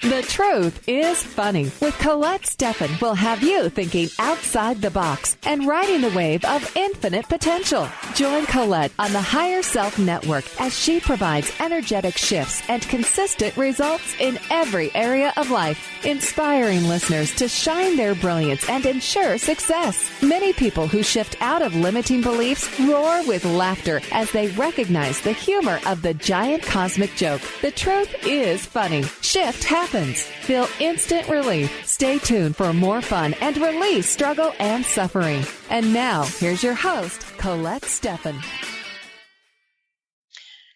The Truth is Funny with Colette Stefan will have you thinking outside the box and riding the wave of infinite potential. Join Colette on the Higher Self Network as she provides energetic shifts and consistent results in every area of life, inspiring listeners to shine their brilliance and ensure success. Many people who shift out of limiting beliefs roar with laughter as they recognize the humor of the giant cosmic joke. The truth is funny. Shift happens. Feel instant relief. Stay tuned for more fun and release struggle and suffering. And now, here's your host, Colette Stefan.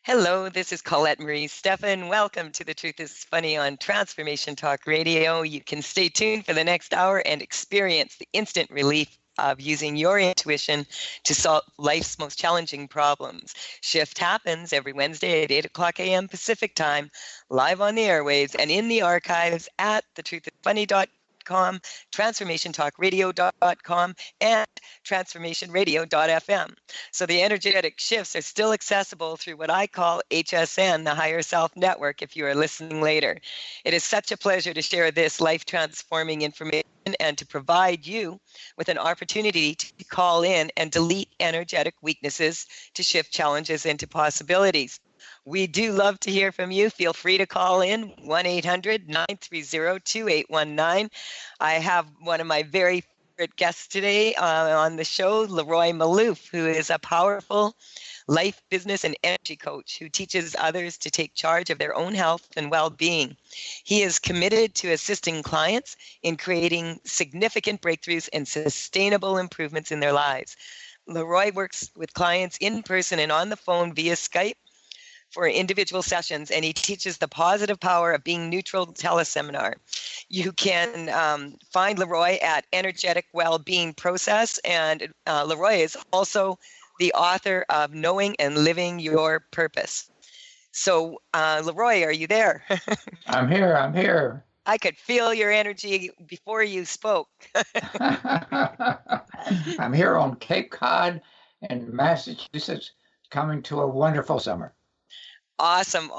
Hello, this is Colette Marie Stefan. Welcome to The Truth is Funny on Transformation Talk Radio. You can stay tuned for the next hour and experience the instant relief of using your intuition to solve life's most challenging problems. Shift happens every Wednesday at 8 o'clock a.m. Pacific Time, live on the airwaves and in the archives at thetruthisfunny.com, transformationtalkradio.com, and transformationradio.fm. So the energetic shifts are still accessible through what I call HSN, the Higher Self Network, if you are listening later. It is such a pleasure to share this life-transforming information and to provide you with an opportunity to call in and delete energetic weaknesses to shift challenges into possibilities. We do love to hear from you. Feel free to call in 1-800-930-2819. I have one of my very favorite guests today on the show, Leroy Maloof, who is a powerful life, business, and energy coach who teaches others to take charge of their own health and well-being. He is committed to assisting clients in creating significant breakthroughs and sustainable improvements in their lives. Leroy works with clients in person and on the phone via Skype for individual sessions, and he teaches the positive power of being neutral teleseminar. You can find Leroy at Energetic Wellbeing Process, and Leroy is also the author of Knowing and Living Your Purpose. So, Leroy, are you there? I'm here. I could feel your energy before you spoke. I'm here on Cape Cod in Massachusetts, coming to a wonderful summer. Awesome.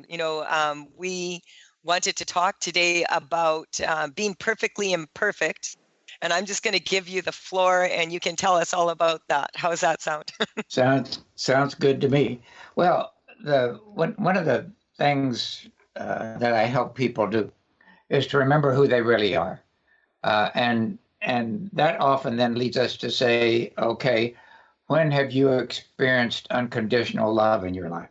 You know, we wanted to talk today about being perfectly imperfect. And I'm just going to give you the floor, and you can tell us all about that. How does that sound? Sounds good to me. Well, one of the things that I help people do is to remember who they really are, and that often then leads us to say, okay, when have you experienced unconditional love in your life?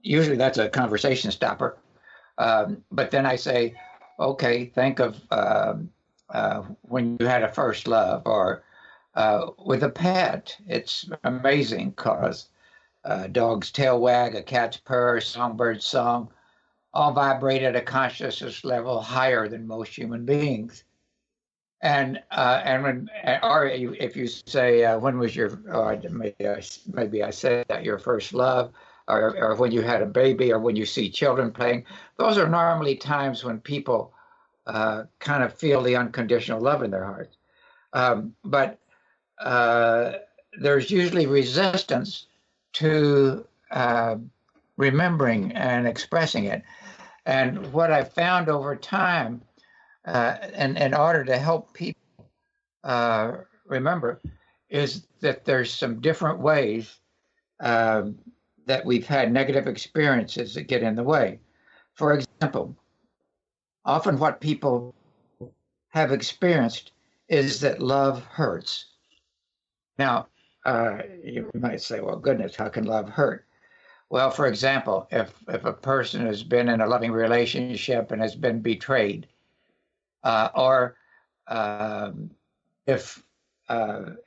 Usually that's a conversation stopper, but then I say, okay, think of when you had a first love, or with a pet. It's amazing because a dog's tail wag, a cat's purr, a songbird's song, all vibrate at a consciousness level higher than most human beings. And when, or if you say, when was your, or maybe I said that your first love, or when you had a baby, or when you see children playing, those are normally times when people kind of feel the unconditional love in their hearts. But there's usually resistance to remembering and expressing it. And what I've found over time, and in order to help people remember, is that there's some different ways that we've had negative experiences that get in the way. For example, often what people have experienced is that love hurts. Now, you might say, well, goodness, how can love hurt? Well, for example, if a person has been in a loving relationship and has been betrayed, or if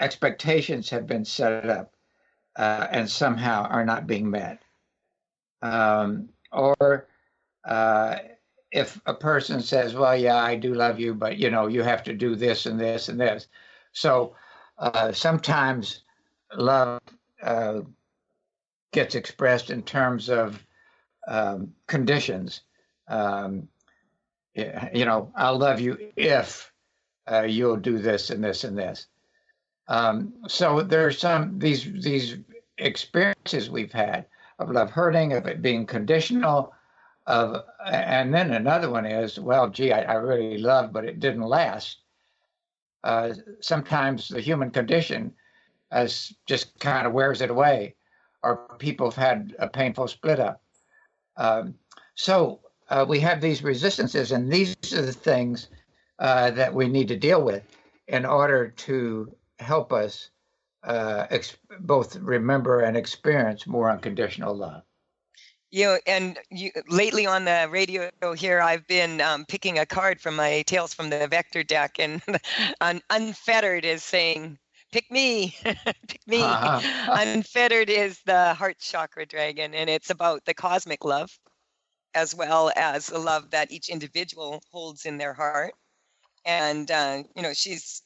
expectations have been set up and somehow are not being met, or if a person says, well, yeah, I do love you, but, you know, you have to do this and this and this. So sometimes love gets expressed in terms of conditions. You know, I'll love you if you'll do this and this and this. So there's these experiences we've had of love hurting, of it being conditional, And then another one is, well, gee, I really loved, but it didn't last. Sometimes the human condition just kind of wears it away, or people have had a painful split up. So we have these resistances, and these are the things that we need to deal with in order to help us both remember and experience more unconditional love. Lately on the radio here, I've been picking a card from my Tales from the Vector deck, and Unfettered is saying, pick me, pick me. Unfettered is the heart chakra dragon, and it's about the cosmic love, as well as the love that each individual holds in their heart. And she's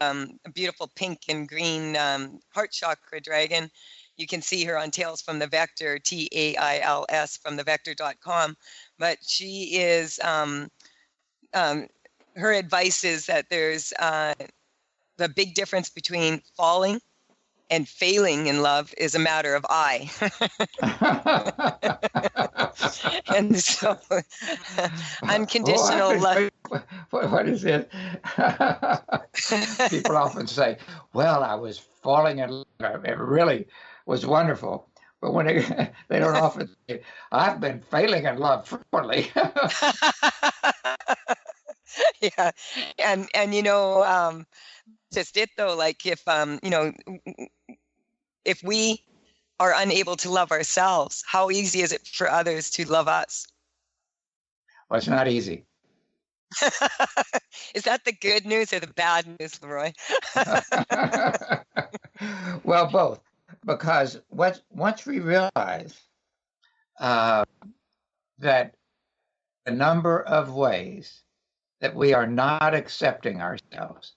a beautiful pink and green heart chakra dragon. You can see her on Tales from the Vector, TAILS from thevector.com. But she is, her advice is that there's the big difference between falling and failing in love is a matter of I. And so unconditional love. What is it? People often say, well, I was falling in love. It really was wonderful. But when they don't often say, I've been failing in love frequently. Yeah. And just it though, like if we are unable to love ourselves, how easy is it for others to love us? Well, it's not easy. Is that the good news or the bad news, Leroy? Well, both. Because once we realize that a number of ways that we are not accepting ourselves,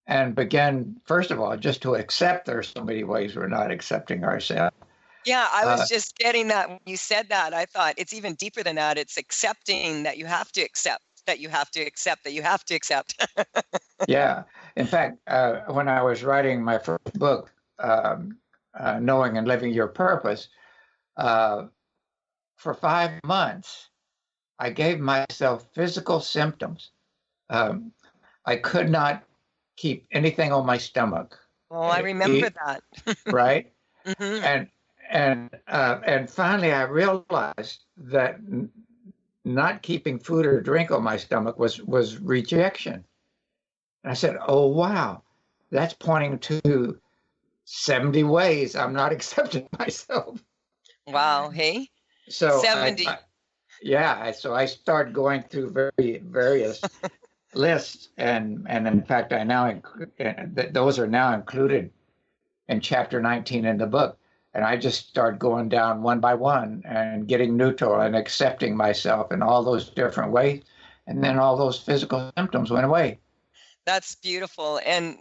and begin, first of all, just to accept there's so many ways we're not accepting ourselves. Yeah, I was just getting that when you said that. I thought it's even deeper than that. It's accepting that you have to accept, that you have to accept, that you have to accept. Yeah. In fact, when I was writing my first book, Knowing and Living Your Purpose, for 5 months, I gave myself physical symptoms. I could not keep anything on my stomach. Oh, I remember that. Right? Mm-hmm. And finally I realized that not keeping food or drink on my stomach was rejection. And I said, oh, wow, that's pointing to 70 ways I'm not accepting myself. Wow. Hey, so 70. So I started going through various lists, and in fact, those are now included in chapter 19 in the book. And I just started going down one by one and getting neutral and accepting myself in all those different ways. And then all those physical symptoms went away. That's beautiful. And,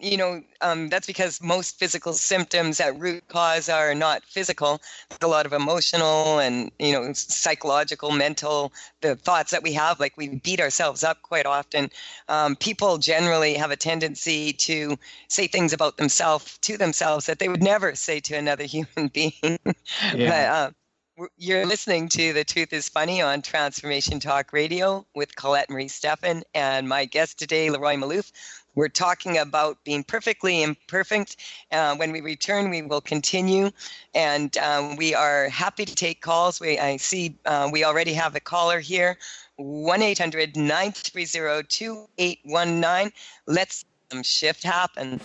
that's because most physical symptoms at root cause are not physical. There's a lot of emotional and, psychological, mental, the thoughts that we have, like we beat ourselves up quite often. People generally have a tendency to say things about themselves to themselves that they would never say to another human being. Yeah. But, you're listening to The Truth is Funny on Transformation Talk Radio with Colette Marie Stefan and my guest today, Leroy Maloof. We're talking about being perfectly imperfect. When we return, we will continue, and we are happy to take calls. I see we already have a caller here, 1-800-930-2819. Let's some shift happen.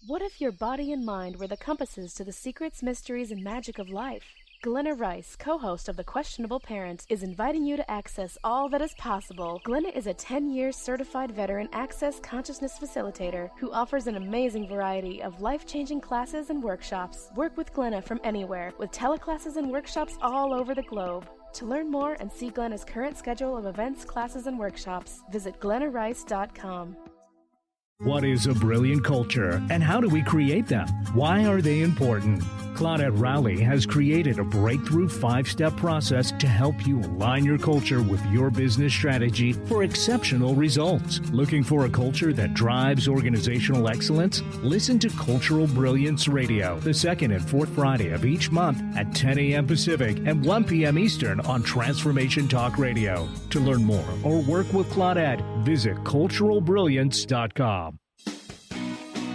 What if your body and mind were the compasses to the secrets, mysteries, and magic of life? Glenna Rice, co-host of The Questionable Parent, is inviting you to access all that is possible. Glenna is a 10-year certified veteran access consciousness facilitator who offers an amazing variety of life-changing classes and workshops. Work with Glenna from anywhere, with teleclasses and workshops all over the globe. To learn more and see Glenna's current schedule of events, classes, and workshops, visit glennarice.com. What is a brilliant culture, and how do we create them? Why are they important? Claudette Rowley has created a breakthrough 5-step process to help you align your culture with your business strategy for exceptional results. Looking for a culture that drives organizational excellence? Listen to Cultural Brilliance Radio, the second and fourth Friday of each month at 10 a.m. Pacific and 1 p.m. Eastern on Transformation Talk Radio. To learn more or work with Claudette, visit culturalbrilliance.com.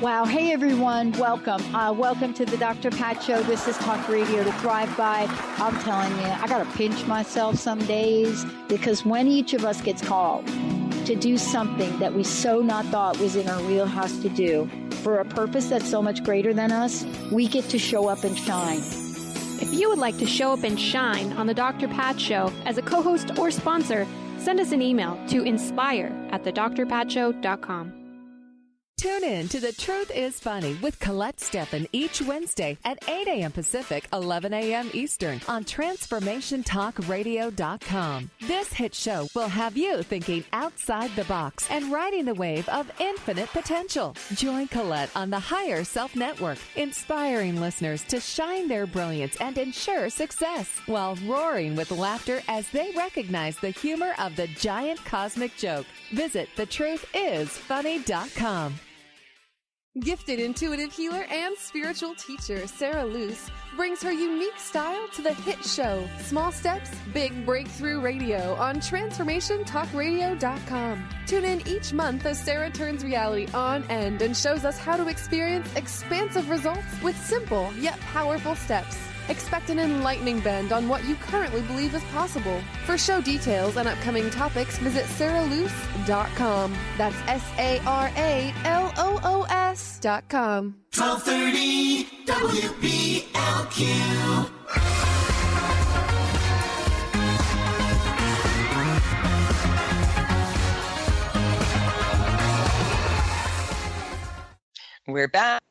Wow. Hey, everyone. Welcome. Welcome to the Dr. Pat Show. This is Talk Radio to Thrive By. I'm telling you, I got to pinch myself some days, because when each of us gets called to do something that we so not thought was in our wheelhouse to do for a purpose that's so much greater than us, we get to show up and shine. If you would like to show up and shine on the Dr. Pat Show as a co-host or sponsor, send us an email to inspire@thedrpatshow.com. Tune in to The Truth is Funny with Colette Stefan each Wednesday at 8 a.m. Pacific, 11 a.m. Eastern on TransformationTalkRadio.com. This hit show will have you thinking outside the box and riding the wave of infinite potential. Join Colette on the Higher Self Network, inspiring listeners to shine their brilliance and ensure success while roaring with laughter as they recognize the humor of the giant cosmic joke. Visit thetruthisfunny.com. Gifted intuitive healer and spiritual teacher Sarah Luce brings her unique style to the hit show Small Steps, Big Breakthrough Radio on TransformationTalkRadio.com. Tune in each month as Sarah turns reality on end and shows us how to experience expansive results with simple yet powerful steps. Expect an enlightening bend on what you currently believe is possible. For show details and upcoming topics, visit sarahloos.com. That's SARALOOS.com. 1230 WBLQ. We're back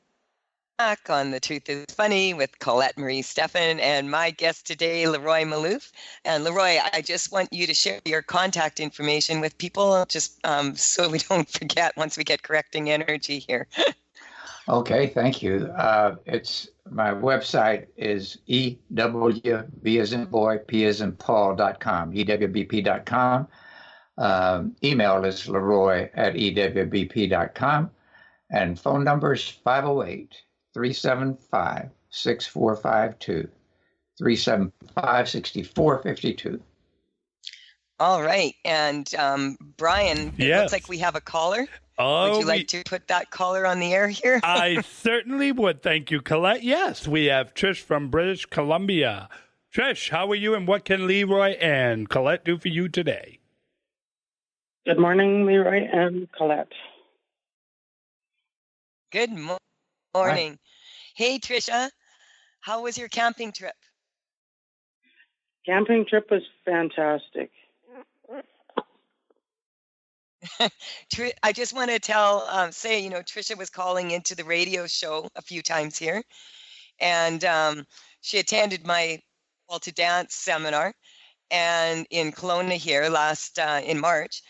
on The Truth is Funny with Colette Marie Stefan and my guest today, Leroy Malouf. And Leroy, I just want you to share your contact information with people, just so we don't forget once we get correcting energy here. Okay, thank you. It's my website is EWB as in boy, P as in Paul.com, EWBP.com. Email is Leroy@EWBP.com. And phone number is 508-375-6452, 375-6452. All right. And Brian, it looks like we have a caller. Would you like to put that caller on the air here? I certainly would. Thank you, Colette. Yes, we have Trish from British Columbia. Trish, how are you, and what can Leroy and Colette do for you today? Good morning, Leroy and Colette. Good morning. Hey, Trisha, how was your camping trip? Camping trip was fantastic. I just want to say, Trisha was calling into the radio show a few times here, and she attended my Call to Dance seminar and in Kelowna here in March,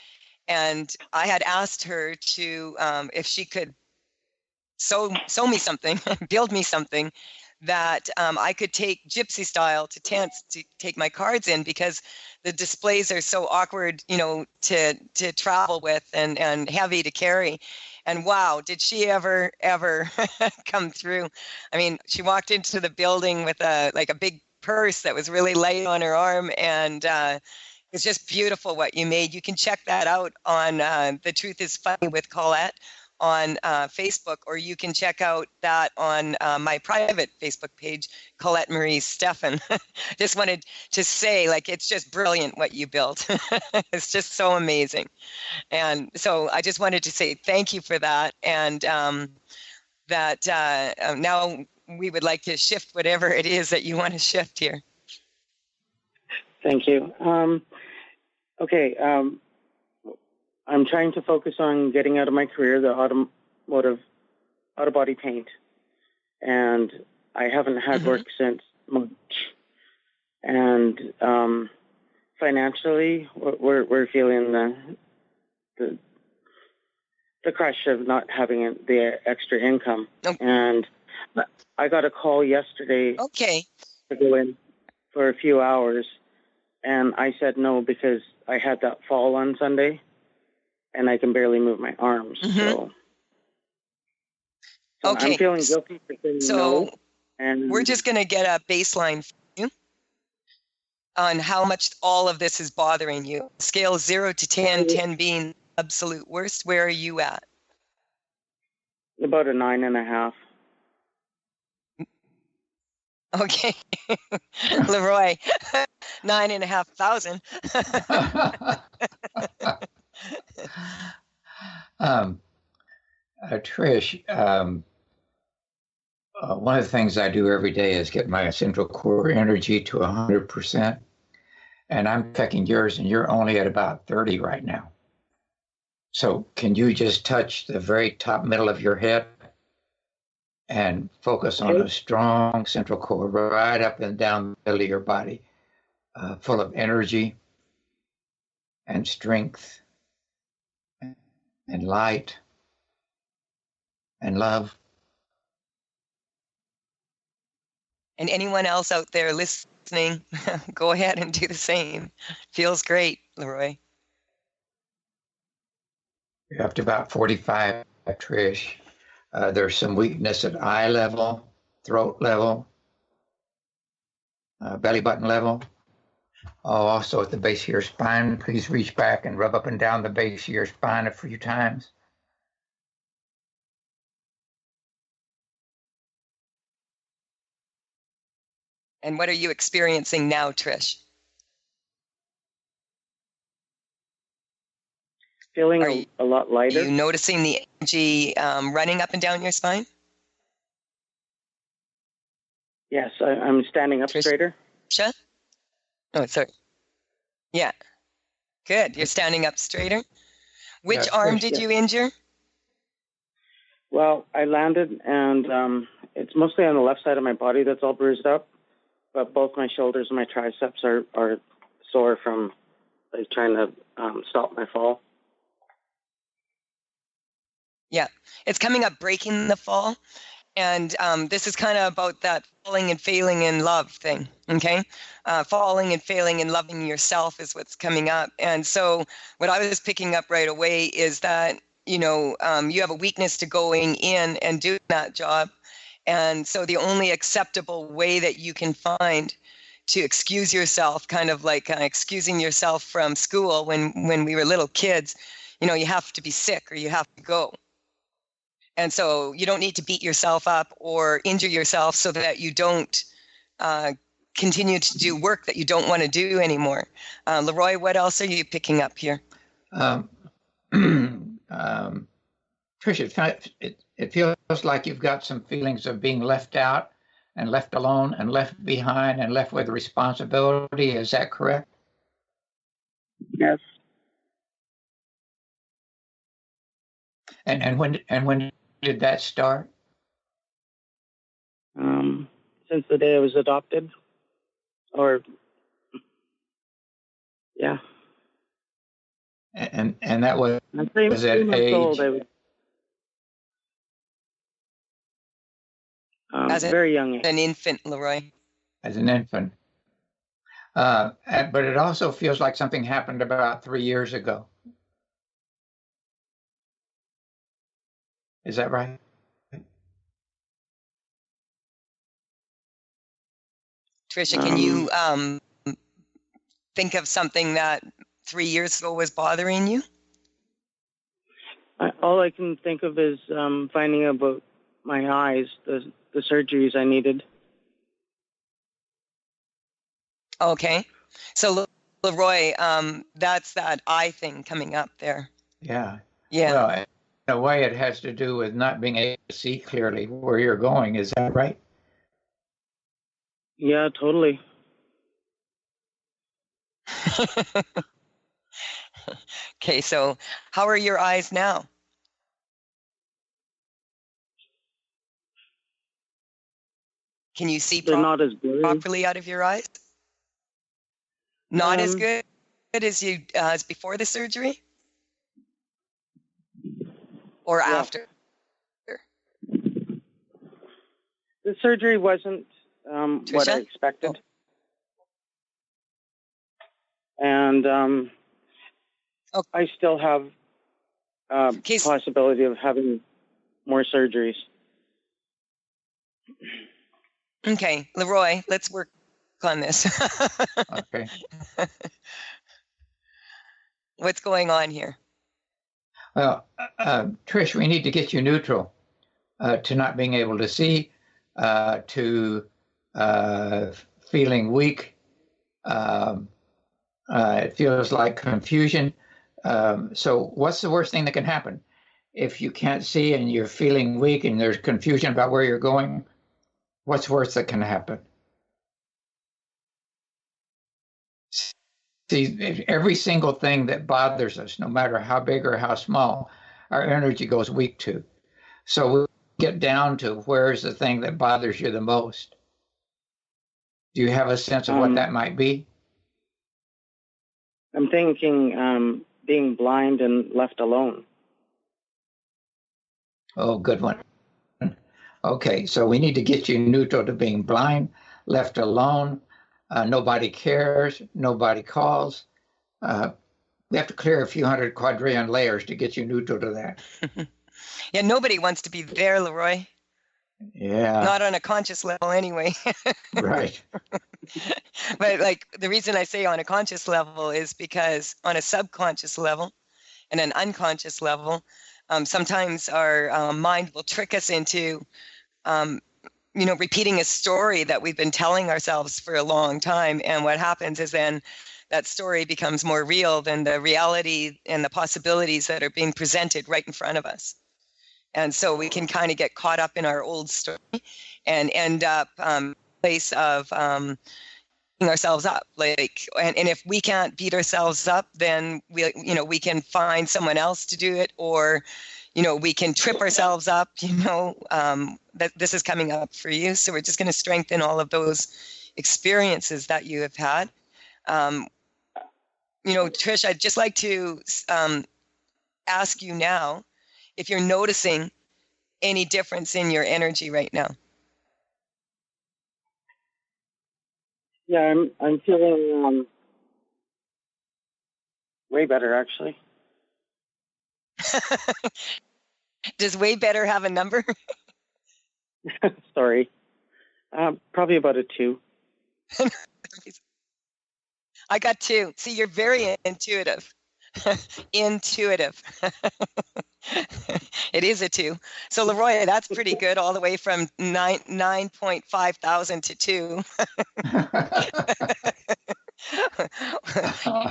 and I had asked her to if she could sew me something, build me something that I could take gypsy style to tents to take my cards in, because the displays are so awkward, to travel with and heavy to carry. And wow, did she ever come through? I mean, she walked into the building with a big purse that was really light on her arm, and it's just beautiful what you made. You can check that out on The Truth is Funny with Colette on Facebook, or you can check out that on my private Facebook page, Colette Marie Stefan. Just wanted to say, it's just brilliant what you built. It's just so amazing. And so I just wanted to say thank you for that. And now we would like to shift whatever it is that you want to shift here. Thank you. Okay. I'm trying to focus on getting out of my career, the auto-body paint. And I haven't had work since March. And financially, we're feeling the the crush of not having the extra income. Oh. And I got a call yesterday Okay. to go in for a few hours, and I said no because I had that fall on Sunday, and I can barely move my arms. Mm-hmm. So Okay. I'm feeling guilty for saying So no. And we're just going to get a baseline for you on how much all of this is bothering you. Scale 0 to 10, 10 being absolute worst. Where are you at? about a 9.5. Okay. Leroy, 9,500. Trish, one of the things I do every day is get my central core energy to 100%. And I'm checking yours, and you're only at about 30 right now. So can you just touch the very top middle of your head and focus on a strong central core right up and down the middle of your body, full of energy and strength and light and love. And anyone else out there listening, go ahead and do the same. Feels great, Leroy. You're up to about 45, Trish. There's some weakness at eye level, throat level, belly button level. Also at the base of your spine. Please reach back and rub up and down the base of your spine a few times. And what are you experiencing now, Trish? Feeling a lot lighter. Are you noticing the energy running up and down your spine? Yes, I'm standing up straighter. Tricia? Oh, sorry. Yeah. Good. You're standing up straighter. Which arm did you injure? Well, I landed, and it's mostly on the left side of my body that's all bruised up. But both my shoulders and my triceps are sore from trying to stop my fall. Yeah, it's coming up breaking the fall. And this is kind of about that falling and failing in love thing, okay? Falling and failing and loving yourself is what's coming up. And so what I was picking up right away is that, you have a weakness to going in and doing that job. And so the only acceptable way that you can find to excuse yourself, kind of like excusing yourself from school when we were little kids, you have to be sick or you have to go. And so you don't need to beat yourself up or injure yourself so that you don't continue to do work that you don't want to do anymore. Leroy, what else are you picking up here? Tricia, it feels like you've got some feelings of being left out and left alone and left behind and left with responsibility. Is that correct? Yes. And when did that start? Since the day I was adopted, yeah. And that was at age? Old, as very young. An infant, Leroy. As an infant. But it also feels like something happened about 3 years ago. Is that right? Tricia, can you think of something that 3 years ago was bothering you? All I can think of is finding out about my eyes, the surgeries I needed. Okay. So, Leroy, that's that eye thing coming up there. Yeah. Yeah. Well, in a way, it has to do with not being able to see clearly where you're going. Is that right? Yeah, totally. Okay, so how are your eyes now? Can you see not as properly out of your eyes? Not as good as you as before the surgery? or after? The surgery wasn't what I expected. And I still have possibility of having more surgeries. Okay, Leroy, let's work on this. Okay. What's going on here? Well, Trish, we need to get you neutral to not being able to see, to feeling weak. It feels like confusion. So what's the worst thing that can happen? If you can't see and you're feeling weak and there's confusion about where you're going, what's worse that can happen? See, every single thing that bothers us, no matter how big or how small, our energy goes weak to. So we get down to where's the thing that bothers you the most. Do you have a sense of what that might be? I'm thinking being blind and left alone. Oh, good one. Okay, so we need to get you neutral to being blind, left alone. Nobody cares. Nobody calls. We have to clear a few hundred quadrillion layers to get you neutral to that. Yeah, nobody wants to be there, Leroy. Yeah. Not on a conscious level anyway. Right. But like the reason I say on a conscious level is because on a subconscious level and an unconscious level, sometimes our mind will trick us into repeating a story that we've been telling ourselves for a long time. And what happens is then that story becomes more real than the reality and the possibilities that are being presented right in front of us. And so we can kind of get caught up in our old story and end up place of beating ourselves up. And if we can't beat ourselves up, then we can find someone else to do it, or we can trip ourselves up, that this is coming up for you. So we're just going to strengthen all of those experiences that you have had. Trish, I'd just like to ask you now if you're noticing any difference in your energy right now. Yeah, I'm feeling way better, actually. Does way better have a number? Sorry. Probably about a 2. I got 2. See, you're very intuitive. Intuitive. It is a 2. So Leroy, that's pretty good, all the way from 9.5 thousand to 2.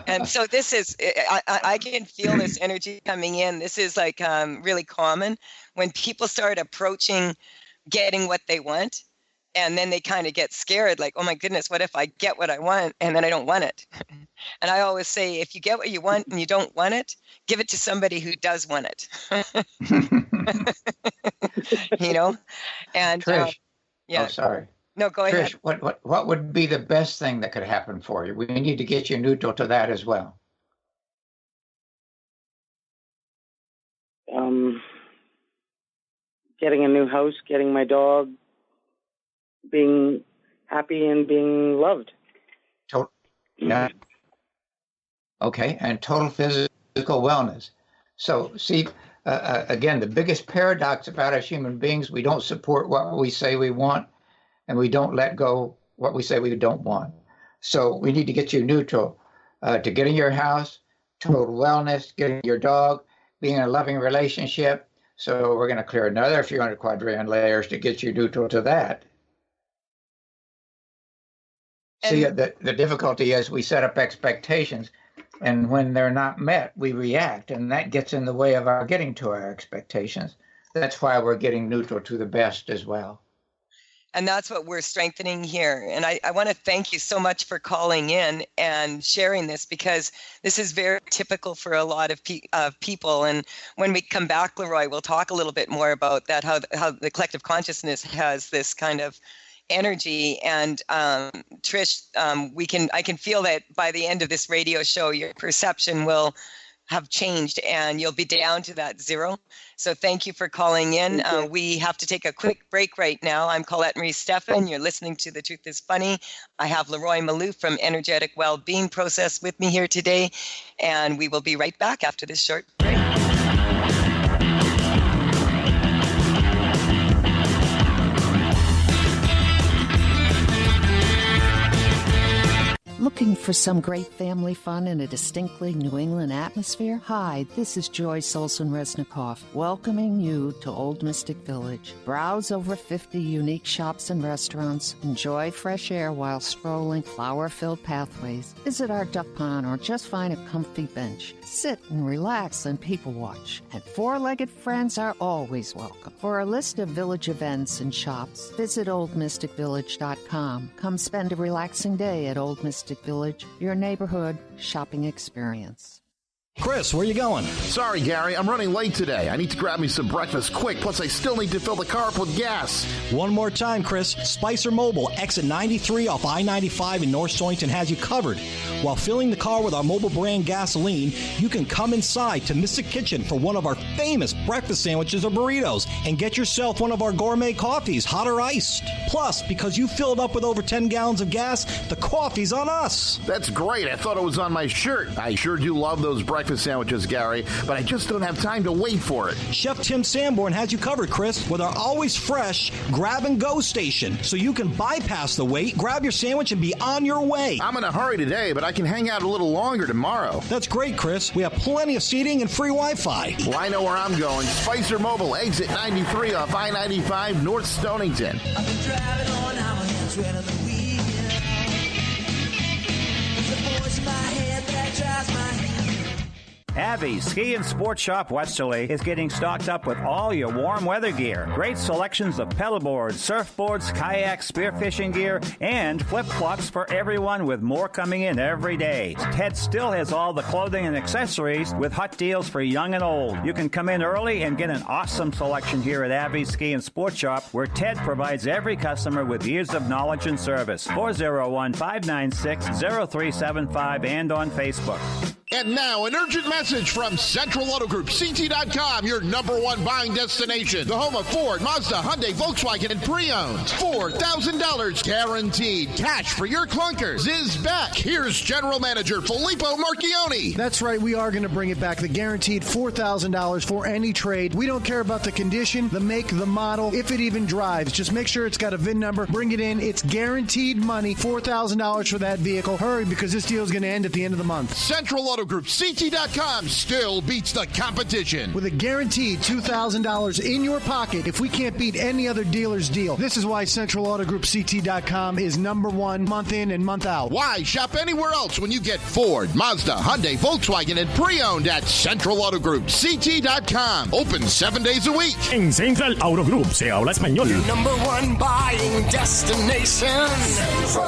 And so this is, I can feel this energy coming in. This is like really common when people start approaching getting what they want, and then they kind of get scared, like, oh my goodness, what if I get what I want and then I don't want it? And I always say, if you get what you want and you don't want it, give it to somebody who does want it. And Trish, yeah. Oh, sorry. No, go Trish, ahead. what would be the best thing that could happen for you? We need to get you neutral to that as well. Getting a new house, getting my dog, being happy and being loved. Yeah. Okay, and total physical wellness. So, see, again, the biggest paradox about us human beings, we don't support what we say we want, and we don't let go what we say we don't want. So we need to get you neutral to getting your house, total wellness, getting your dog, being in a loving relationship. So we're going to clear another few hundred quadrillion layers to get you neutral to that. See, the difficulty is we set up expectations, and when they're not met, we react, and that gets in the way of our getting to our expectations. That's why we're getting neutral to the best as well. And that's what we're strengthening here. And I want to thank you so much for calling in and sharing this, because this is very typical for a lot of people. And when we come back, Leroy, we'll talk a little bit more about that, how the collective consciousness has this kind of energy. And Trish, I can feel that by the end of this radio show, your perception will have changed, and you'll be down to that zero. So thank you for calling in. We have to take a quick break right now. I'm Colette Marie Stefan. You're listening to The Truth is Funny. I have Leroy Malouf from Energetic Wellbeing Process with me here today, and we will be right back after this short break. Looking for some great family fun in a distinctly New England atmosphere? Hi, this is Joyce Olson-Resnikoff, welcoming you to Old Mystic Village. Browse over 50 unique shops and restaurants. Enjoy fresh air while strolling flower-filled pathways. Visit our duck pond or just find a comfy bench. Sit and relax and people watch. And four-legged friends are always welcome. For a list of village events and shops, visit oldmysticvillage.com. Come spend a relaxing day at Old Mystic Village, your neighborhood shopping experience. Chris, where are you going? Sorry, Gary, I'm running late today. I need to grab me some breakfast quick, plus I still need to fill the car up with gas. One more time, Chris. Spicer Mobile, exit 93 off I-95 in North Stonington has you covered. While filling the car with our mobile brand gasoline, you can come inside to Mystic Kitchen for one of our famous breakfast sandwiches or burritos and get yourself one of our gourmet coffees, hot or iced. Plus, because you filled up with over 10 gallons of gas, the coffee's on us. That's great. I thought it was on my shirt. I sure do love those breakfast sandwiches, Gary, but I just don't have time to wait for it. Chef Tim Sanborn has you covered, Chris, with our always fresh grab-and-go station, so you can bypass the wait, grab your sandwich, and be on your way. I'm in a hurry today, but I can hang out a little longer tomorrow. That's great, Chris. We have plenty of seating and free Wi-Fi. Well, I know where I'm going. Spicer Mobile, exit 93 off I-95, North Stonington. I've been driving on our hands right on the wheel. There's a voice in my head that drives my head. Abbey Ski and Sports Shop Westerly is getting stocked up with all your warm weather gear. Great selections of pedalboards, surfboards, kayaks, spearfishing gear, and flip-flops for everyone, with more coming in every day. Ted still has all the clothing and accessories with hot deals for young and old. You can come in early and get an awesome selection here at Abbey Ski and Sports Shop, where Ted provides every customer with years of knowledge and service. 401-596-0375 and on Facebook. And now, an urgent message from Central Auto Group, CT.com, your number one buying destination. The home of Ford, Mazda, Hyundai, Volkswagen, and pre-owned. $4,000 guaranteed. Cash for your clunkers is back. Here's General Manager Filippo Marchioni. That's right, we are going to bring it back. The guaranteed $4,000 for any trade. We don't care about the condition, the make, the model, if it even drives. Just make sure it's got a VIN number. Bring it in. It's guaranteed money, $4,000 for that vehicle. Hurry, because this deal is going to end at the end of the month. Central Auto Group, CT.com still beats the competition. With a guaranteed $2,000 in your pocket if we can't beat any other dealer's deal. This is why Central Auto Group, CT.com is number one month in and month out. Why shop anywhere else when you get Ford, Mazda, Hyundai, Volkswagen, and pre-owned at Central Auto Group, CT.com. Open 7 days a week. En Central Auto Group se habla español. Number one buying destination.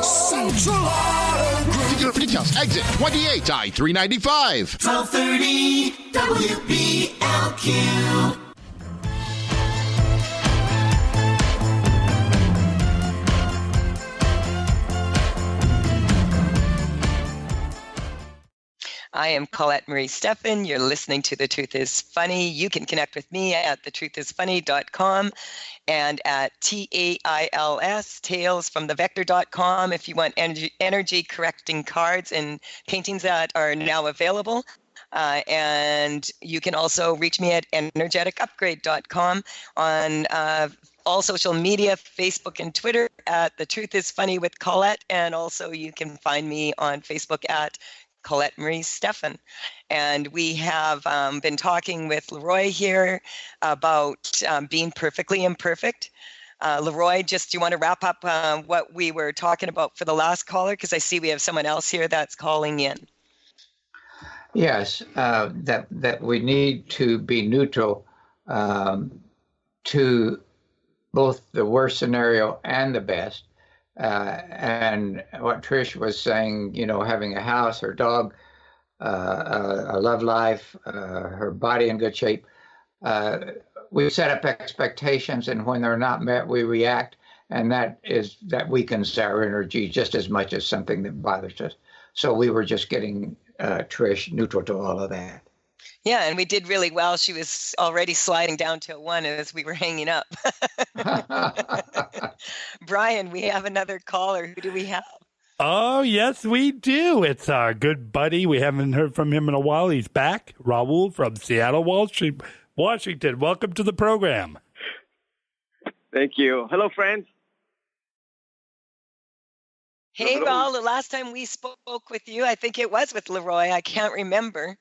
Central Auto Group. For details, exit 28 I-395. 1230 WBLQ. I am Colette Marie Stefan. You're listening to The Truth is Funny. You can connect with me at thetruthisfunny.com and at TAILS, tailsfromthevector.com, if you want energy correcting cards and paintings that are now available. And you can also reach me at energeticupgrade.com on all social media, Facebook and Twitter at The Truth is Funny with Colette. And also you can find me on Facebook at Colette Marie Stefan. And we have been talking with Leroy here about being perfectly imperfect. Leroy, do you want to wrap up what we were talking about for the last caller? Because I see we have someone else here that's calling in. Yes, that we need to be neutral to both the worst scenario and the best. And what Trish was saying, having a house, her dog, a love life, her body in good shape. We set up expectations, and when they're not met, we react, and that weakens our energy just as much as something that bothers us. So we were just getting Trish neutral to all of that. Yeah, and we did really well. She was already sliding down to a 1 as we were hanging up. Brian, we have another caller. Who do we have? Oh, yes, we do. It's our good buddy. We haven't heard from him in a while. He's back. Raul from Seattle, Washington. Welcome to the program. Thank you. Hello, friends. Hey, Raul, the last time we spoke with you, I think it was with Leroy. I can't remember.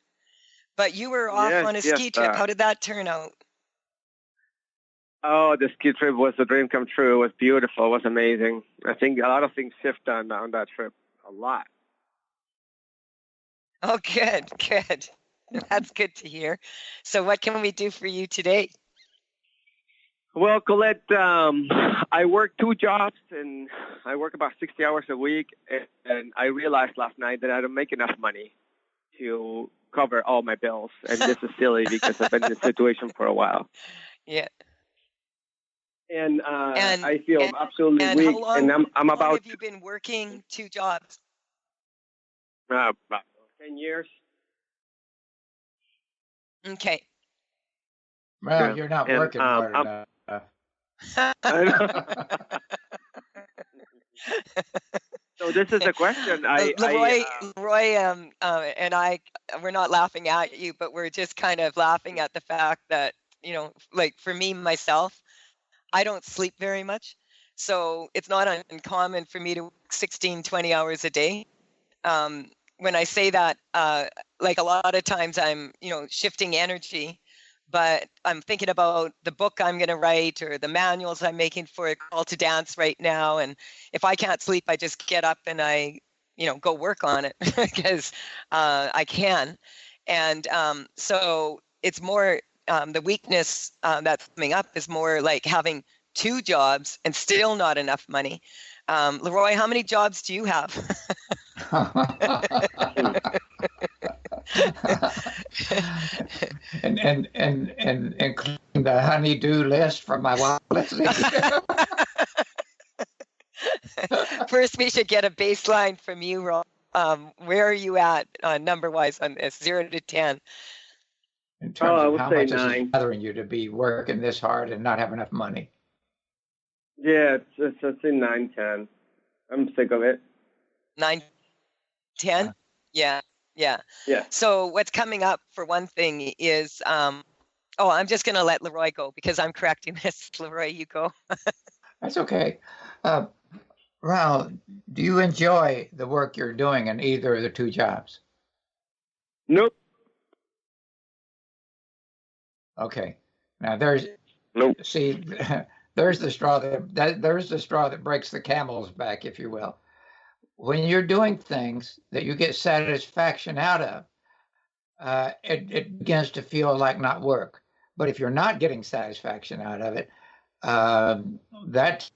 But you were off on a ski trip. How did that turn out? Oh, the ski trip was a dream come true. It was beautiful. It was amazing. I think a lot of things shifted on that trip. A lot. Oh, good. That's good to hear. So what can we do for you today? Well, Colette, I work 2 jobs, and I work about 60 hours a week, and I realized last night that I don't make enough money to cover all my bills, and this is silly because I've been in this situation for a while. Yeah. And I feel absolutely weak, and I'm about. How long have you been working 2 jobs? About 10 years. Okay. Well, Yeah. you're not And, working hard enough. So this is the question. Leroy, and I, we're not laughing at you, but we're just kind of laughing at the fact that, like for me, myself, I don't sleep very much. So it's not uncommon for me to work 16, 20 hours a day. When I say that, like a lot of times I'm, shifting energy, but I'm thinking about the book I'm going to write or the manuals I'm making for a call to dance right now. And if I can't sleep, I just get up and I, go work on it because I can. And so it's more the weakness that's coming up is more like having 2 jobs and still not enough money. Leroy, how many jobs do you have? and including the honey-do list from my wife. First, we should get a baseline from you, Rob. Where are you at number-wise on this, 0 to 10? In terms of how much 9. is it bothering you to be working this hard and not have enough money? Yeah, it's a 9, 10. I'm sick of it. 9, 10? Yeah. So what's coming up for one thing is, I'm just going to let Leroy go because I'm correcting this. Leroy, you go. That's okay. Raul, do you enjoy the work you're doing in either of the 2 jobs? Nope. Okay. Now there's the straw there's the straw that breaks the camel's back, if you will. When you're doing things that you get satisfaction out of, it begins to feel like not work. But if you're not getting satisfaction out of it, that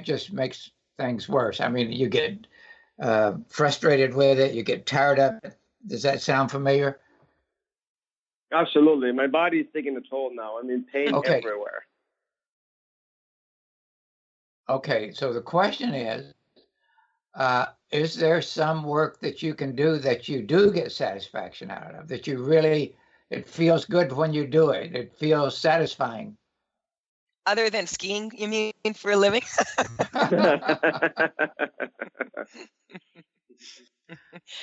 just makes things worse. I mean, you get frustrated with it, you get tired of it. Does that sound familiar? Absolutely. My body's taking a toll now. I'm in pain everywhere. Okay, so the question is there some work that you can do that you do get satisfaction out of, that you really, it feels good when you do it, it feels satisfying? Other than skiing, you mean, for a living?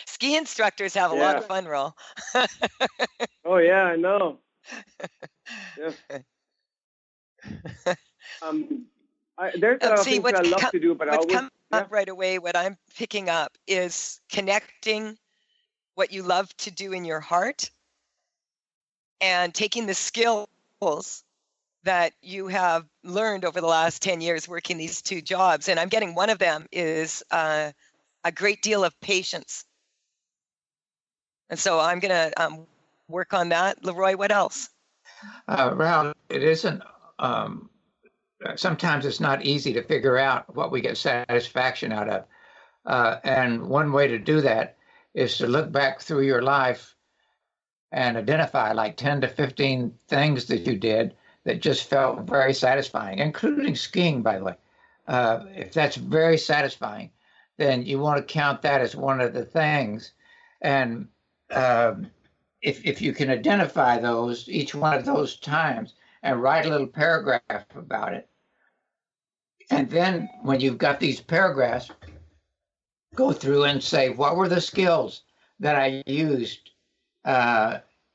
Ski instructors have a lot of fun, Ro. Oh, yeah, I know. Yeah. There's a lot of things I love to do, but what's coming up right away, what I'm picking up is connecting what you love to do in your heart and taking the skills that you have learned over the last 10 years working these 2 jobs. And I'm getting one of them is a great deal of patience. And so I'm going to work on that. Leroy, what else? Raul, it isn't, sometimes it's not easy to figure out what we get satisfaction out of. And one way to do that is to look back through your life and identify like 10 to 15 things that you did that just felt very satisfying, including skiing, by the way. If that's very satisfying, then you want to count that as one of the things. And if you can identify those, each one of those times, and write a little paragraph about it, and then when you've got these paragraphs, go through and say, what were the skills that I used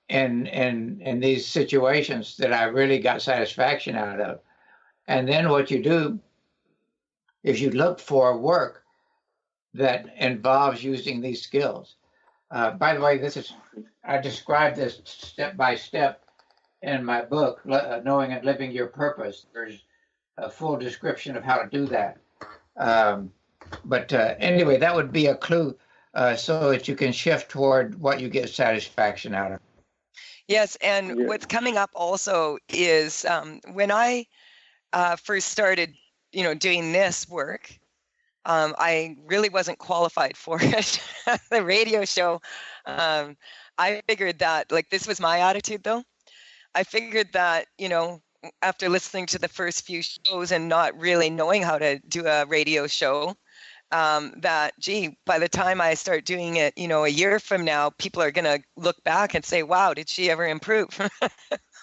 in these situations that I really got satisfaction out of? And then what you do is you look for work that involves using these skills. By the way, I describe this step by step in my book, Knowing and Living Your Purpose. There's a full description of how to do that. But anyway, that would be a clue so that you can shift toward what you get satisfaction out of. Yes, and what's coming up also is when I first started, doing this work, I really wasn't qualified for it. The radio show, I figured that, this was my attitude though. I figured that, after listening to the first few shows and not really knowing how to do a radio show, that, gee, by the time I start doing it, a year from now, people are going to look back and say, wow, did she ever improve?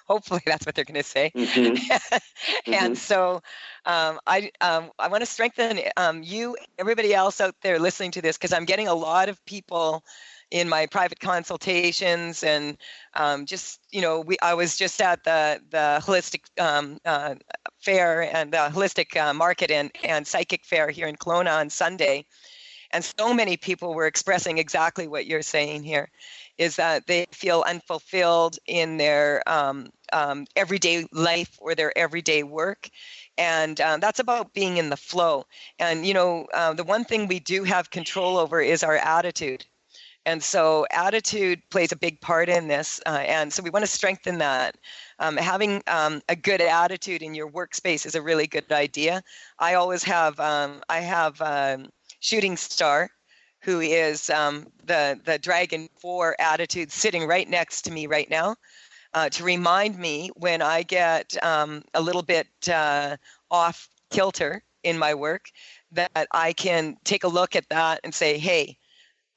Hopefully that's what they're going to say. Mm-hmm. And so I want to strengthen you, everybody else out there listening to this, because I'm getting a lot of people in my private consultations, and I was just at the holistic fair and the holistic market and psychic fair here in Kelowna on Sunday, and so many people were expressing exactly what you're saying here, is that they feel unfulfilled in their everyday life or their everyday work. And that's about being in the flow. And, the one thing we do have control over is our attitude. And so attitude plays a big part in this. And so we want to strengthen that. Having a good attitude in your workspace is a really good idea. I always have, Shooting Star, who is the Dragon 4 attitude, sitting right next to me right now, to remind me when I get a little bit off kilter in my work, that I can take a look at that and say, hey,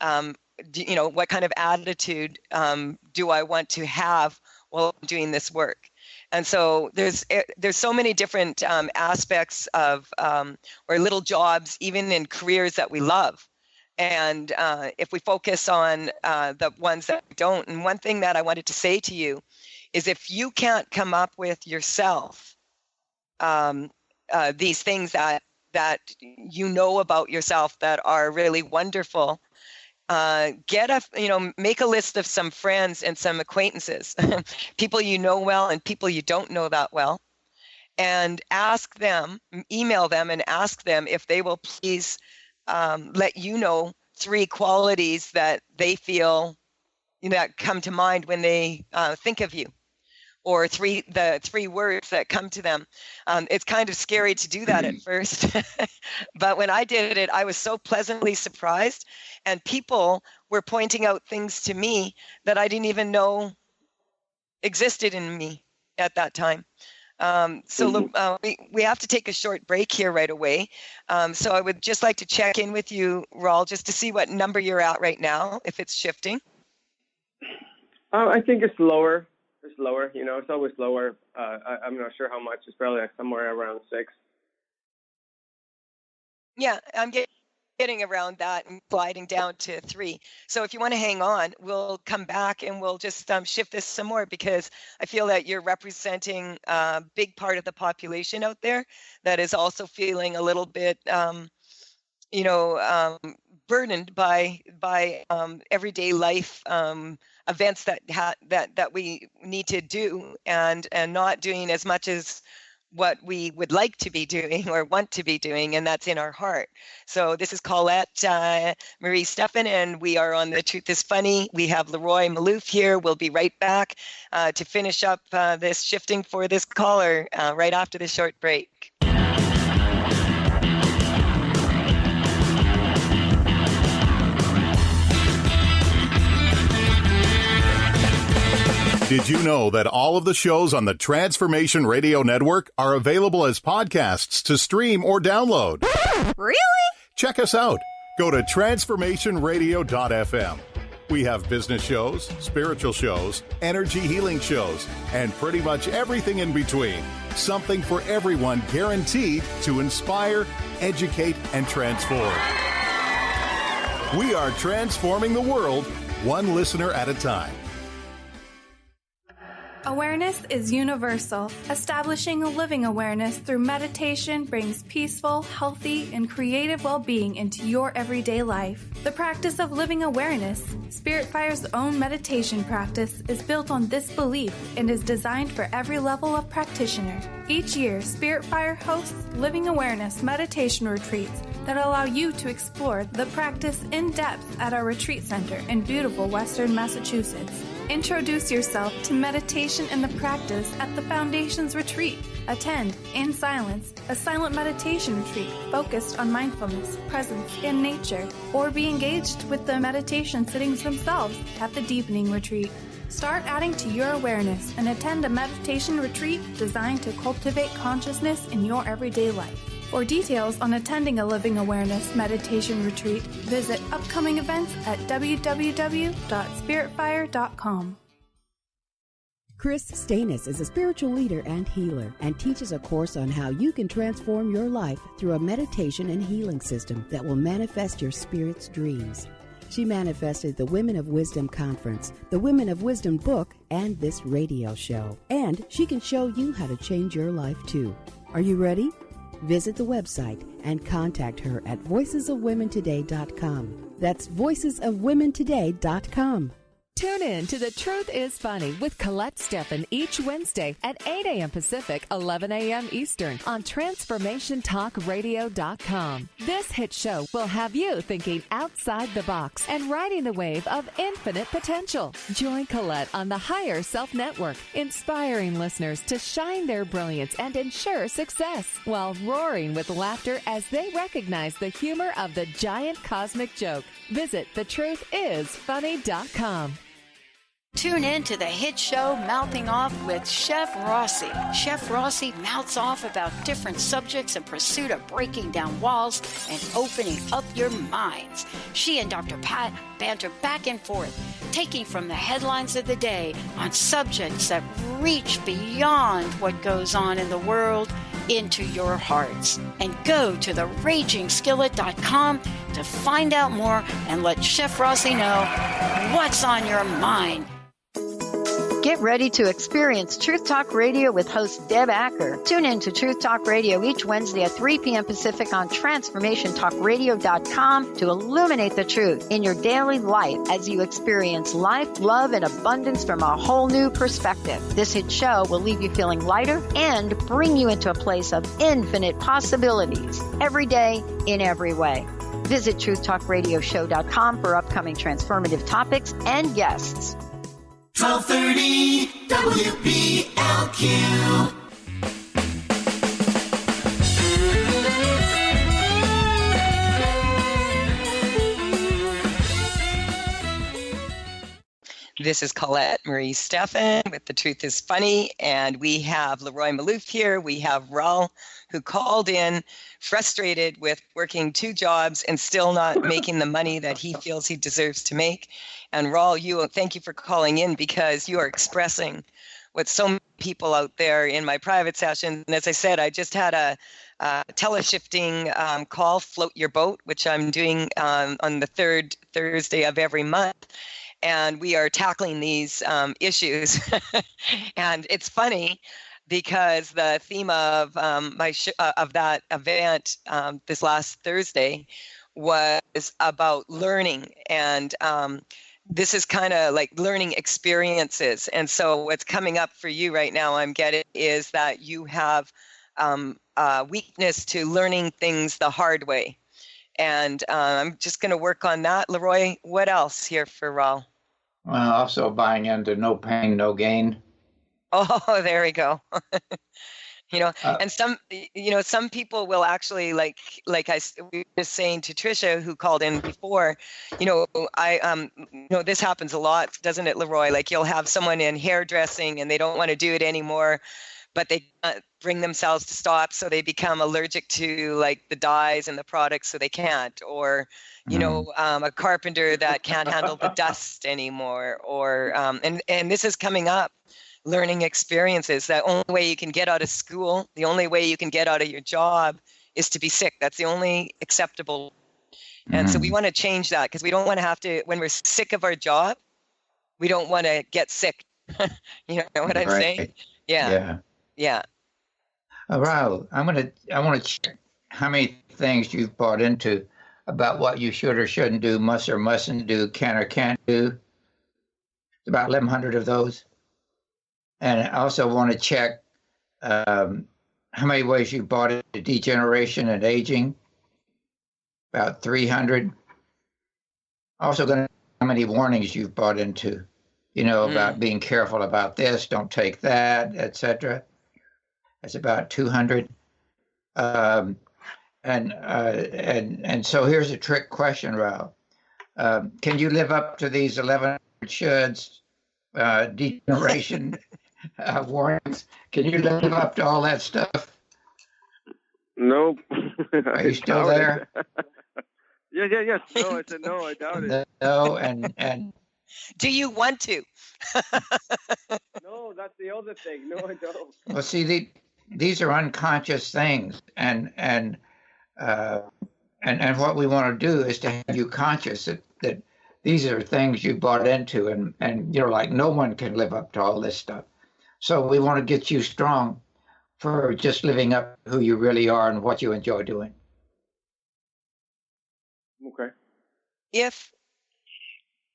what kind of attitude do I want to have while I'm doing this work? And so there's so many different aspects of or little jobs, even in careers that we love. And if we focus on the ones that we don't, and one thing that I wanted to say to you is, if you can't come up with yourself these things that about yourself that are really wonderful, make a list of some friends and some acquaintances, people you know well and people you don't know that well, and email them and ask them if they will please let you know 3 qualities that they feel that come to mind when they think of you, or the 3 words that come to them. It's kind of scary to do that at first, but when I did it, I was so pleasantly surprised, and people were pointing out things to me that I didn't even know existed in me at that time. We have to take a short break here right away. So I would just like to check in with you, Raul, just to see what number you're at right now, if it's shifting. I think it's lower. It's lower. It's always lower. I'm not sure how much. It's probably somewhere around 6. Yeah, I'm getting around that and sliding down to 3. So if you want to hang on, we'll come back and we'll just shift this some more, because I feel that you're representing a big part of the population out there that is also feeling a little bit, burdened by everyday life events that we need to do, and not doing as much as what we would like to be doing or want to be doing, and that's in our heart. So this is Colette Marie Stefan, and we are on The Truth is Funny. We have Leroy Malouf here. We'll be right back to finish up this shifting for this caller right after this short break. Did you know that all of the shows on the Transformation Radio Network are available as podcasts to stream or download? Really? Check us out. Go to transformationradio.fm. We have business shows, spiritual shows, energy healing shows, and pretty much everything in between. Something for everyone, guaranteed to inspire, educate, and transform. We are transforming the world, one listener at a time. Awareness is universal. Establishing a living awareness through meditation brings peaceful, healthy, and creative well-being into your everyday life. The practice of living awareness, Spirit Fire's own meditation practice, is built on this belief and is designed for every level of practitioner. Each year, Spirit Fire hosts living awareness meditation retreats that allow you to explore the practice in depth at our retreat center in beautiful Western Massachusetts. Introduce yourself to meditation and the practice at the Foundation's retreat. Attend, in silence, a silent meditation retreat focused on mindfulness, presence, and nature, or be engaged with the meditation sittings themselves at the Deepening Retreat. Start adding to your awareness and attend a meditation retreat designed to cultivate consciousness in your everyday life. For details on attending a Living Awareness meditation retreat, visit upcoming events at www.spiritfire.com. Chris Stanis is a spiritual leader and healer and teaches a course on how you can transform your life through a meditation and healing system that will manifest your spirit's dreams. She manifested the Women of Wisdom Conference, the Women of Wisdom book, and this radio show. And she can show you how to change your life too. Are you ready? Visit the website and contact her at voicesofwomentoday.com. That's voicesofwomentoday.com. Tune in to The Truth is Funny with Colette Stefan each Wednesday at 8 a.m. Pacific, 11 a.m. Eastern on TransformationTalkRadio.com. This hit show will have you thinking outside the box and riding the wave of infinite potential. Join Colette on the Higher Self Network, inspiring listeners to shine their brilliance and ensure success while roaring with laughter as they recognize the humor of the giant cosmic joke. Visit thetruthisfunny.com. Tune in to the hit show Mouthing Off with Chef Rossi. Chef Rossi mouths off about different subjects in pursuit of breaking down walls and opening up your minds. She and Dr. Pat banter back and forth, taking from the headlines of the day on subjects that reach beyond what goes on in the world into your hearts. And go to theragingskillet.com to find out more and let Chef Rossi know what's on your mind. Get ready to experience Truth Talk Radio with host Deb Acker. Tune in to Truth Talk Radio each Wednesday at 3 p.m. Pacific on TransformationTalkRadio.com to illuminate the truth in your daily life as you experience life, love, and abundance from a whole new perspective. This hit show will leave you feeling lighter and bring you into a place of infinite possibilities every day in every way. Visit TruthTalkRadioshow.com for upcoming transformative topics and guests. 1230 WBLQ. This is Colette Marie Stefan with The Truth is Funny, and we have Leroy Malouf here. We have Raul, who called in frustrated with working 2 jobs and still not making the money that he feels he deserves to make. And Raul, thank you for calling in because you are expressing what so many people out there in my private session. And as I said, I just had a teleshifting call, Float Your Boat, which I'm doing on the 3rd Thursday of every month. And we are tackling these issues. And it's funny because the theme of of that event this last Thursday was about learning, and this is kind of like learning experiences. And so what's coming up for you right now, I'm getting, is that you have a weakness to learning things the hard way. And I'm just going to work on that. Leroy, what else here for Raul? Also buying into no pain, no gain. Oh, there we go. And some people will actually we were just saying to Trisha, who called in before, this happens a lot, doesn't it, Leroy? Like you'll have someone in hairdressing and they don't want to do it anymore, but they can't bring themselves to stop, so they become allergic to like the dyes and the products, so they can't. Or, you know, a carpenter that can't handle the dust anymore. Or and this is coming up. Learning experiences. The only way you can get out of school, the only way you can get out of your job, is to be sick. That's the only acceptable. And so we want to change that, because we don't want to have to, when we're sick of our job, we don't want to get sick. You know what I'm saying? Yeah. Raul, I want to check how many things you've bought into about what you should or shouldn't do, must or mustn't do, can or can't do. About 1,100 of those. And I also want to check how many ways you bought into degeneration and aging. About 300. Also going to know how many warnings you've bought into, you know, about being careful about this, don't take that, etc. That's about 200. And so here's a trick question, Raul. Can you live up to these 1,100 shoulds, degeneration warnings? Can you live up to all that stuff? Nope. Are you still there? Yes. No, I said no, I doubt it. No, and do you want to? No, that's the other thing. No, I don't. Well, see, these are unconscious things, and what we want to do is to have you conscious that these are things you bought into, and you're like, no one can live up to all this stuff. So we want to get you strong for just living up to who you really are and what you enjoy doing. Okay.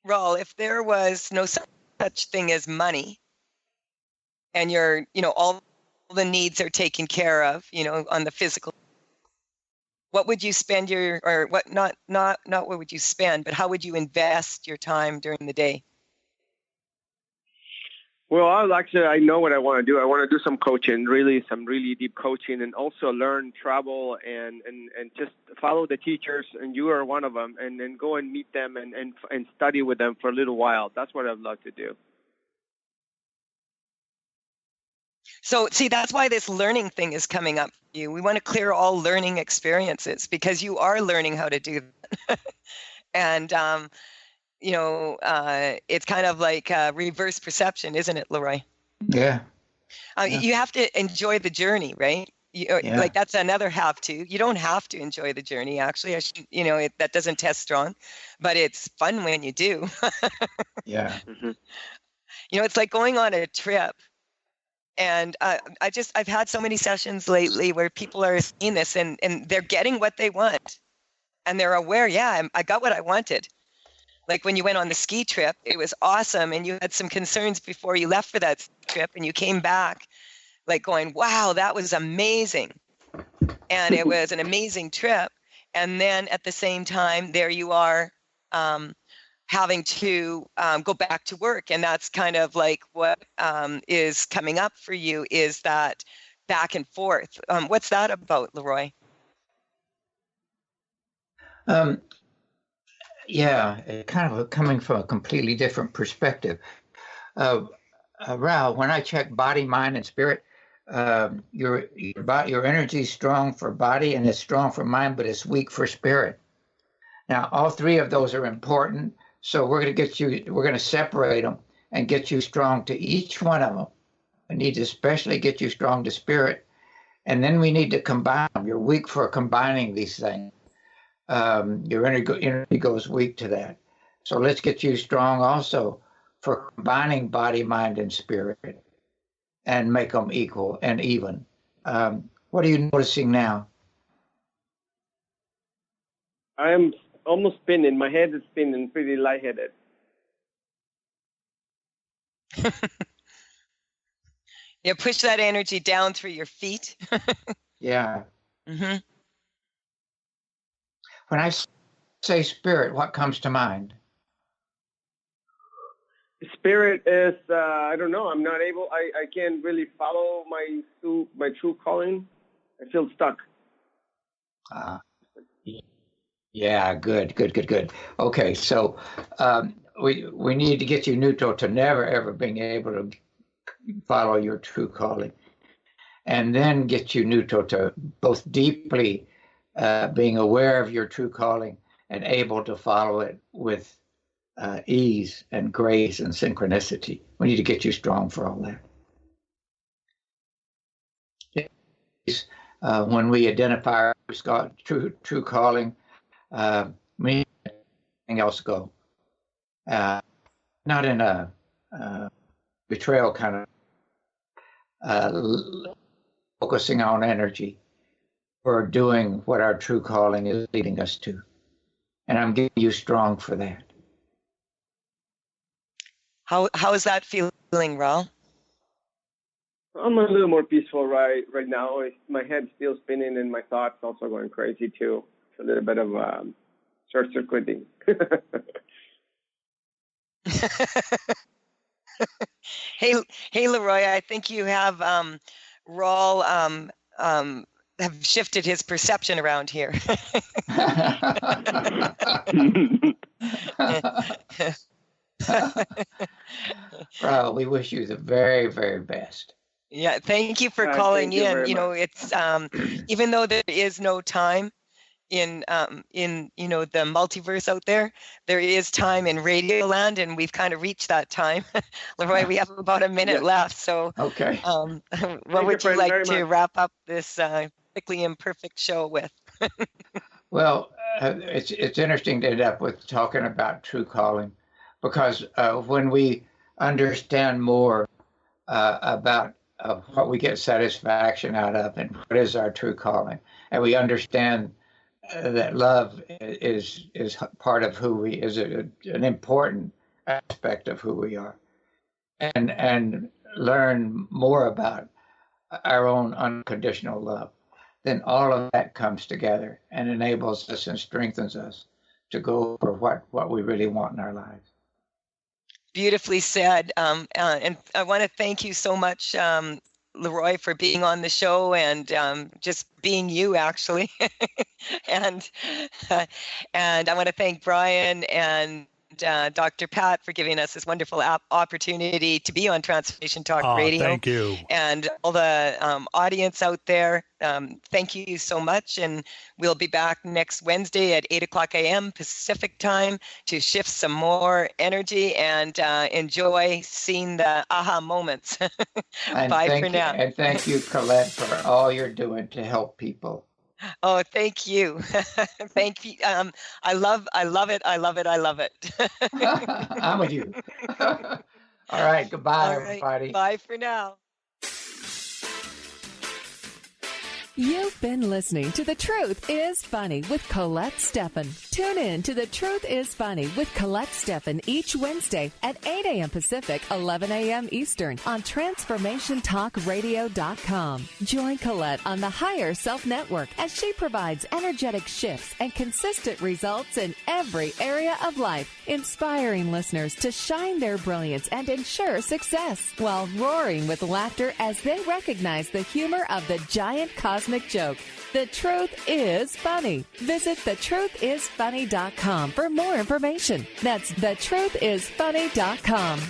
Raul, if there was no such thing as money, and you're, you know, all the needs are taken care of, you know, on the physical, what would you spend not what would you spend, but how would you invest your time during the day? Well, I know what I want to do. I want to do some coaching, some really deep coaching, and also learn, travel, and just follow the teachers, and you are one of them, and then go and meet them and study with them for a little while. That's what I'd love to do. So, see, that's why this learning thing is coming up for you. We want to clear all learning experiences, because you are learning how to do that. And, you know, it's kind of like reverse perception, isn't it, Leroy? Yeah. You have to enjoy the journey, right? Like that's another have to. You don't have to enjoy the journey, actually. You know, that doesn't test strong, but it's fun when you do. Yeah. You know, it's like going on a trip. And I've had so many sessions lately where people are seeing this and they're getting what they want. And they're aware, I got what I wanted. Like when you went on the ski trip, it was awesome. And you had some concerns before you left for that trip. And you came back like going, wow, that was amazing. And it was an amazing trip. And then at the same time, there you are having to go back to work. And that's kind of like what is coming up for you, is that back and forth. What's that about, Leroy? Kind of coming from a completely different perspective. Raul, when I check body, mind, and spirit, your energy is strong for body and it's strong for mind, but it's weak for spirit. Now, all three of those are important. So we're going to separate them and get you strong to each one of them. We need to especially get you strong to spirit. And then we need to combine them. You're weak for combining these things. Your energy goes weak to that. So let's get you strong also for combining body, mind, and spirit and make them equal and even. What are you noticing now? I am almost spinning. My head is spinning, pretty lightheaded. Yeah, push that energy down through your feet. Yeah. Mm-hmm. When I say spirit, what comes to mind? Spirit is, I don't know. I'm not able, I can't really follow my true calling. I feel stuck. Yeah, good. Okay, so we need to get you neutral to never, ever being able to follow your true calling. and then get you neutral to both deeply being aware of your true calling and able to follow it with ease and grace and synchronicity. We need to get you strong for all that. When we identify our true calling, me and everything else go. Not in a betrayal kind of focusing on energy or doing what our true calling is leading us to. And I'm getting you strong for that. How is that feeling, Raul? I'm a little more peaceful right now. My head's still spinning and my thoughts also going crazy too. It's a little bit of short-circuiting. Hey, Leroy, I think you have Raul have shifted his perception around here. Well, we wish you the very, very best. Yeah, thank you for calling in. You know, it's even though there is no time in the multiverse out there, there is time in Radio Land, and we've kind of reached that time. Leroy, we have about a minute left, so okay. What would you like to wrap up this Quickly Imperfect show with? Well, it's interesting to end up with talking about true calling, because when we understand more about what we get satisfaction out of and what is our true calling, and we understand that love is part of who we is an important aspect of who we are, and learn more about our own unconditional love, then all of that comes together and enables us and strengthens us to go for what we really want in our lives. Beautifully said. And I want to thank you so much, Leroy, for being on the show and just being you, actually. and I want to thank Brian and Dr. Pat for giving us this wonderful opportunity to be on Transformation Talk Radio. Thank you. And all the audience out there, thank you so much. And we'll be back next Wednesday at 8 o'clock a.m. Pacific time to shift some more energy and enjoy seeing the aha moments. Bye for now. And thank you, Colette, for all you're doing to help people. Oh, thank you. Thank you. I love it. I love it. I'm with you. All right. Goodbye, everybody. Bye for now. You've been listening to The Truth is Funny with Colette Stefan. Tune in to The Truth is Funny with Colette Stefan each Wednesday at 8 a.m. Pacific, 11 a.m. Eastern on TransformationTalkRadio.com. Join Colette on the Higher Self Network as she provides energetic shifts and consistent results in every area of life, inspiring listeners to shine their brilliance and ensure success while roaring with laughter as they recognize the humor of the giant cosmic joke. The Truth is Funny. Visit thetruthisfunny.com for more information. That's thetruthisfunny.com.